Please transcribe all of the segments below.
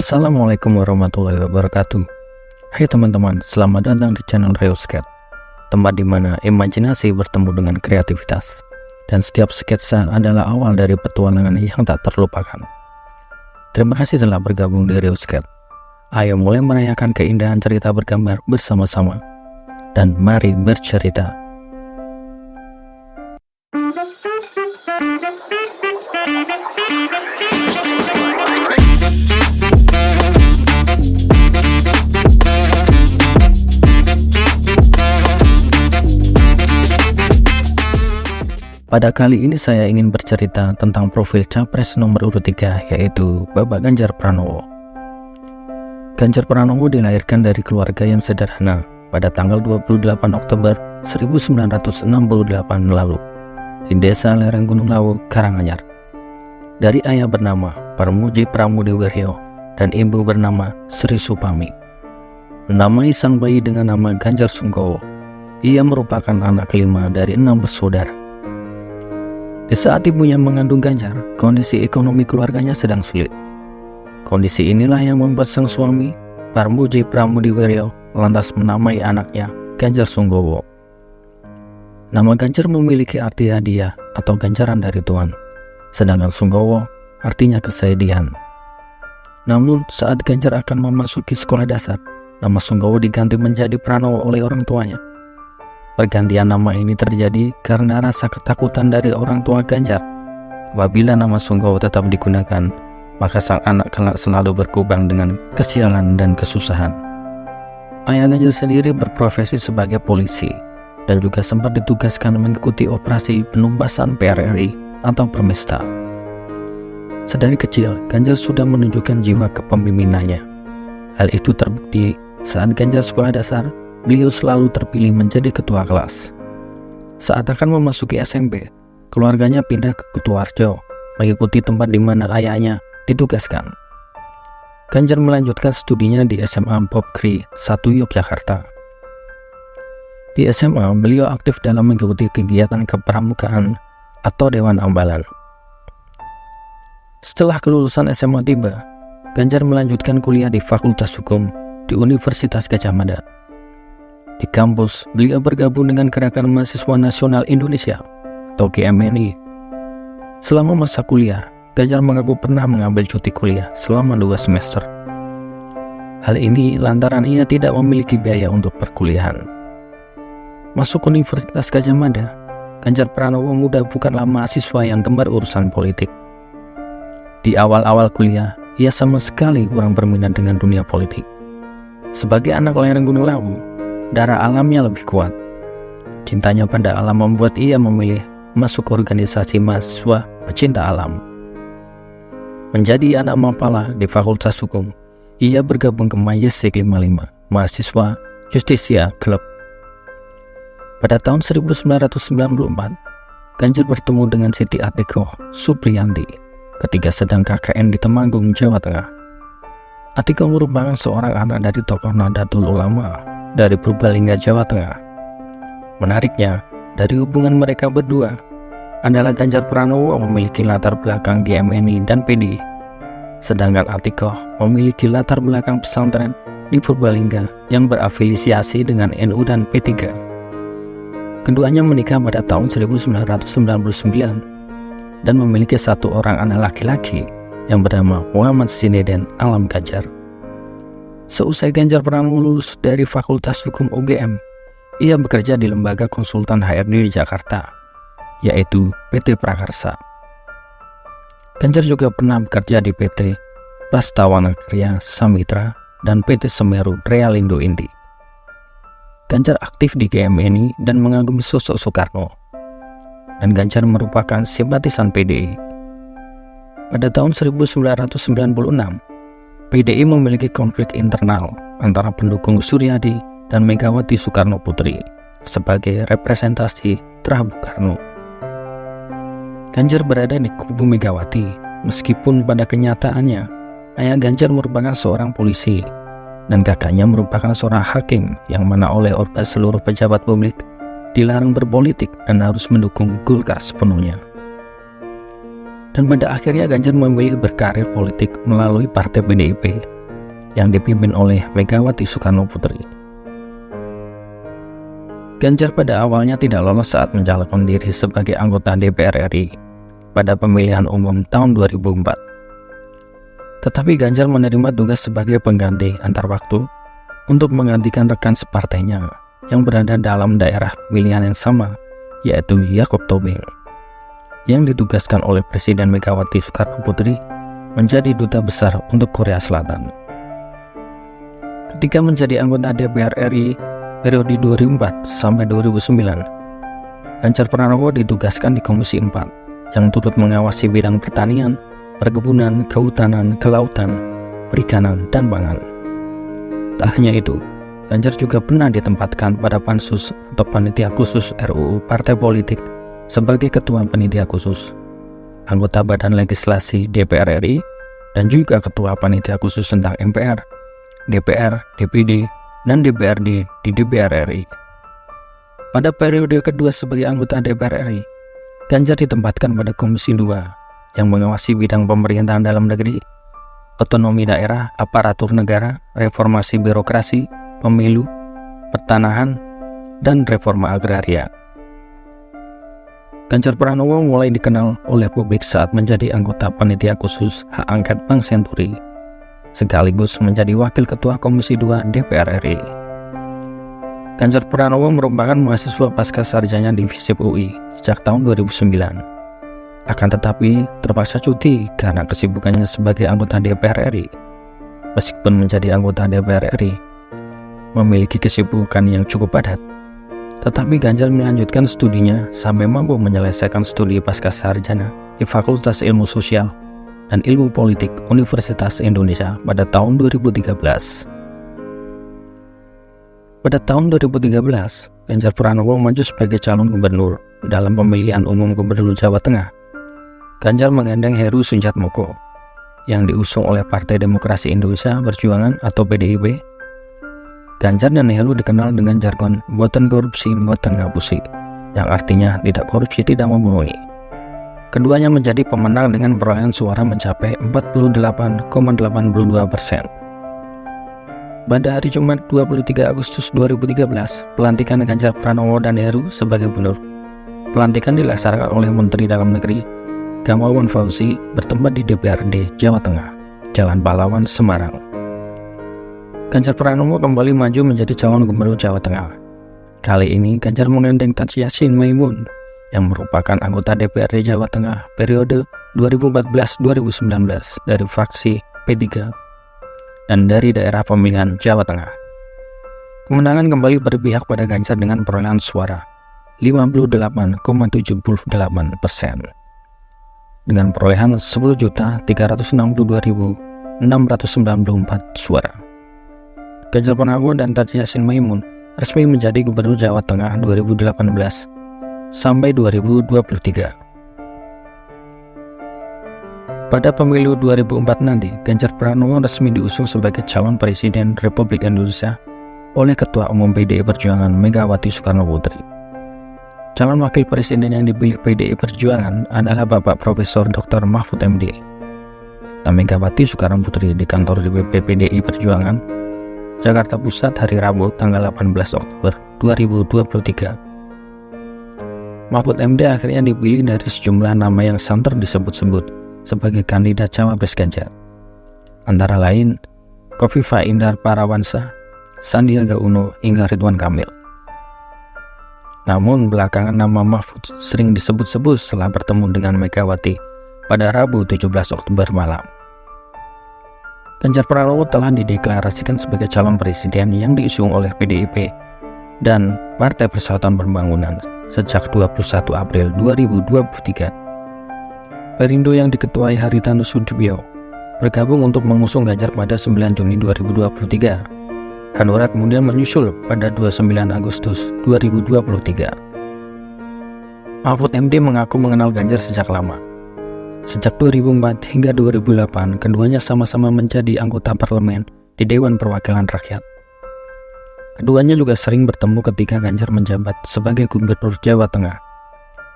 Assalamualaikum warahmatullahi wabarakatuh. Hai teman-teman, selamat datang di channel Reosket, tempat di mana imajinasi bertemu dengan kreativitas, dan setiap sketsa adalah awal dari petualangan yang tak terlupakan. Terima kasih telah bergabung di Reosket. Ayo mulai merayakan keindahan cerita bergambar bersama-sama, dan mari bercerita. Pada kali ini saya ingin bercerita tentang profil capres nomor urut 3, yaitu Bapak Ganjar Pranowo. Ganjar Pranowo dilahirkan dari keluarga yang sederhana pada tanggal 28 Oktober 1968 lalu di Desa Lereng Gunung Lawu, Karanganyar. Dari ayah bernama Parmuji Pramudiwiryo dan ibu bernama Sri Supami. Menamai sang bayi dengan nama Ganjar Sungkowo. Ia merupakan anak kelima dari 6 bersaudara. Di saat ibunya mengandung Ganjar, kondisi ekonomi keluarganya sedang sulit. Kondisi inilah yang membuat sang suami, Parmuji Pramudiwiryo, lantas menamai anaknya Ganjar Sungkowo. Nama Ganjar memiliki arti hadiah atau ganjaran dari Tuhan, sedangkan Sungkowo artinya kesedihan. Namun saat Ganjar akan memasuki sekolah dasar, nama Sungkowo diganti menjadi Pranowo oleh orang tuanya. Pergantian nama ini terjadi karena rasa ketakutan dari orang tua Ganjar. Apabila nama Sungkowo tetap digunakan, maka sang anak kelak selalu berkubang dengan kesialan dan kesusahan. Ayah Ganjar sendiri berprofesi sebagai polisi dan juga sempat ditugaskan mengikuti operasi penumpasan PRRI atau Permesta. Sedari kecil, Ganjar sudah menunjukkan jiwa kepemimpinannya. Hal itu terbukti saat Ganjar sekolah dasar. Beliau selalu terpilih menjadi ketua kelas. Saat akan memasuki SMP, keluarganya pindah ke Kutoarjo, mengikuti tempat di mana ayahnya ditugaskan. Ganjar melanjutkan studinya di SMA Bob Kri 1 Yogyakarta. Di SMA, beliau aktif dalam mengikuti kegiatan kepramukaan atau Dewan Ambalan. Setelah kelulusan SMA tiba, Ganjar melanjutkan kuliah di Fakultas Hukum di Universitas Gadjah Mada. Di kampus, beliau bergabung dengan Gerakan Mahasiswa Nasional Indonesia atau GMNI. Selama masa kuliah, Ganjar mengaku pernah mengambil cuti kuliah selama 2 semester. Hal ini lantaran ia tidak memiliki biaya untuk perkuliahan. Masuk Universitas Gadjah Mada, Ganjar Pranowo muda bukanlah mahasiswa yang gemar urusan politik. Di awal-awal kuliah, ia sama sekali kurang berminat dengan dunia politik. Sebagai anak lereng Gunung Lawu, darah alamnya lebih kuat. Cintanya pada alam membuat ia memilih masuk organisasi mahasiswa pecinta alam. Menjadi anak mapala di Fakultas Hukum, ia bergabung ke Majestic 55, mahasiswa Justisia Club. Pada tahun 1994, Ganjar bertemu dengan Siti Atikoh Supriyanti ketika sedang KKN di Temanggung, Jawa Tengah. Atikoh merupakan seorang anak dari tokoh Nahdlatul Ulama dari Purbalingga, Jawa Tengah. Menariknya, dari hubungan mereka berdua adalah Ganjar Pranowo memiliki latar belakang di MNI dan PDI, sedangkan Atikoh memiliki latar belakang pesantren di Purbalingga yang berafiliasi dengan NU dan P3. Keduanya menikah pada tahun 1999 dan memiliki 1 orang anak laki-laki yang bernama Muhammad Zinedin Alam Ganjar. Seusai Ganjar Pranowo lulus dari Fakultas Hukum UGM, ia bekerja di lembaga konsultan HRD di Jakarta, yaitu PT Prakarsa. Ganjar juga pernah bekerja di PT Prastawana Karya Samitra dan PT Semeru Realindo Indi. Ganjar aktif di GMNI dan mengagumi sosok Soekarno, dan Ganjar merupakan simpatisan PDI. Pada tahun 1996, PDI memiliki konflik internal antara pendukung Suryadi dan Megawati Soekarno Putri sebagai representasi terah Bung Karno. Ganjar berada di kubu Megawati, meskipun pada kenyataannya ayah Ganjar merupakan seorang polisi dan kakaknya merupakan seorang hakim, yang mana oleh seluruh pejabat publik dilarang berpolitik dan harus mendukung Golkar sepenuhnya. Dan pada akhirnya Ganjar memilih berkarir politik melalui Partai PDIP yang dipimpin oleh Megawati Soekarno Putri. Ganjar pada awalnya tidak lolos saat mencalonkan diri sebagai anggota DPR RI pada pemilihan umum tahun 2004. Tetapi Ganjar menerima tugas sebagai pengganti antar waktu untuk menggantikan rekan separtainya yang berada dalam daerah pemilihan yang sama, yaitu Yakob Tobing, yang ditugaskan oleh Presiden Megawati Soekarno Putri menjadi duta besar untuk Korea Selatan. Ketika menjadi anggota DPR RI periode 2004 sampai 2009, Ganjar Pranowo ditugaskan di Komisi 4 yang turut mengawasi bidang pertanian, perkebunan, kehutanan, kelautan, perikanan, dan pangan. Tak hanya itu, Ganjar juga pernah ditempatkan pada Pansus atau Panitia Khusus RUU Partai Politik sebagai Ketua Panitia Khusus, anggota Badan Legislasi DPR RI, dan juga Ketua Panitia Khusus tentang MPR, DPR, DPD, dan DPRD di DPR RI. Pada periode kedua sebagai anggota DPR RI, Ganjar ditempatkan pada Komisi 2 yang mengawasi bidang pemerintahan dalam negeri, otonomi daerah, aparatur negara, reformasi birokrasi, pemilu, pertanahan, dan reforma agraria. Ganjar Pranowo mulai dikenal oleh publik saat menjadi anggota Panitia Khusus Hak Angket Bank Senturi, sekaligus menjadi Wakil Ketua Komisi 2 DPR RI. Ganjar Pranowo merupakan mahasiswa pasca sarjana di FISIP UI sejak tahun 2009. Akan tetapi terpaksa cuti karena kesibukannya sebagai anggota DPR RI. Meskipun menjadi anggota DPR RI memiliki kesibukan yang cukup padat, tetapi Ganjar melanjutkan studinya sampai mampu menyelesaikan studi pasca sarjana di Fakultas Ilmu Sosial dan Ilmu Politik Universitas Indonesia pada tahun 2013. Pada tahun 2013, Ganjar Pranowo maju sebagai calon gubernur dalam pemilihan umum Gubernur Jawa Tengah. Ganjar menggandeng Heru Sundjatmoko yang diusung oleh Partai Demokrasi Indonesia Perjuangan atau PDIP. Ganjar dan Heru dikenal dengan jargon "boten korupsi, boten ngapusi", yang artinya tidak korupsi, tidak membohongi. Keduanya menjadi pemenang dengan perolehan suara mencapai 48,82%. Pada hari Jumat 23 Agustus 2013, pelantikan Ganjar Pranowo dan Heru sebagai gubernur. Pelantikan dilaksanakan oleh Menteri Dalam Negeri Gamawan Fauzi bertempat di DPRD Jawa Tengah, Jalan Pahlawan, Semarang. Ganjar Pranowo kembali maju menjadi calon gubernur Jawa Tengah. Kali ini Ganjar menggandeng Taj Yassin Maimun yang merupakan anggota DPRD Jawa Tengah periode 2014-2019 dari fraksi P3 dan dari daerah pemilihan Jawa Tengah. Kemenangan kembali berpihak pada Ganjar dengan perolehan suara 58,78% dengan perolehan 10.362.694 suara. Ganjar Pranowo dan Taj Yassin Maimun resmi menjadi Gubernur Jawa Tengah 2018 sampai 2023. Pada pemilu 2004 nanti, Ganjar Pranowo resmi diusung sebagai calon Presiden Republik Indonesia oleh Ketua Umum PDI Perjuangan Megawati Soekarno Putri. Calon Wakil Presiden yang dipilih PDI Perjuangan adalah Bapak Profesor Dr. Mahfud MD. Dan Megawati Soekarno Putri di kantor DPP PDI Perjuangan, Jakarta Pusat hari Rabu tanggal 18 Oktober 2023. Mahfud MD akhirnya dipilih dari sejumlah nama yang santer disebut-sebut sebagai kandidat cawapres Ganjar, antara lain Khofifah Indar Parawansa, Sandiaga Uno, hingga Ridwan Kamil. Namun belakangan nama Mahfud sering disebut-sebut setelah bertemu dengan Megawati pada Rabu 17 Oktober malam. Ganjar Pranowo telah dideklarasikan sebagai calon presiden yang diusung oleh PDIP dan Partai Persatuan Pembangunan sejak 21 April 2023. Perindo yang diketuai Haritanu Sudibyo bergabung untuk mengusung Ganjar pada 9 Juni 2023. Hanura kemudian menyusul pada 29 Agustus 2023. Mahfud MD mengaku mengenal Ganjar sejak lama. Sejak 2004 hingga 2008, keduanya sama-sama menjadi anggota parlemen di Dewan Perwakilan Rakyat. Keduanya juga sering bertemu ketika Ganjar menjabat sebagai Gubernur Jawa Tengah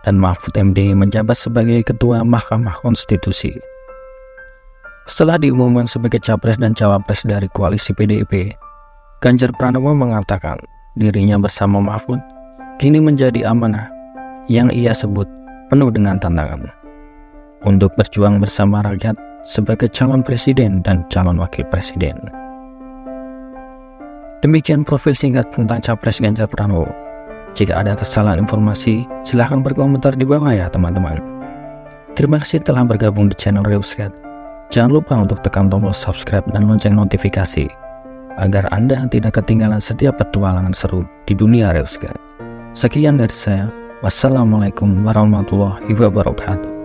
dan Mahfud MD menjabat sebagai Ketua Mahkamah Konstitusi. Setelah diumumkan sebagai capres dan cawapres dari koalisi PDIP, Ganjar Pranowo mengatakan dirinya bersama Mahfud kini menjadi amanah yang ia sebut penuh dengan tantangan untuk berjuang bersama rakyat sebagai calon presiden dan calon wakil presiden. Demikian profil singkat tentang Capres Ganjar Pranowo. Jika ada kesalahan informasi, silahkan berkomentar di bawah ya teman-teman. Terima kasih telah bergabung di channel Reuskat. Jangan lupa untuk tekan tombol subscribe dan lonceng notifikasi agar Anda tidak ketinggalan setiap petualangan seru di dunia Reuskat. Sekian dari saya. Wassalamualaikum warahmatullahi wabarakatuh.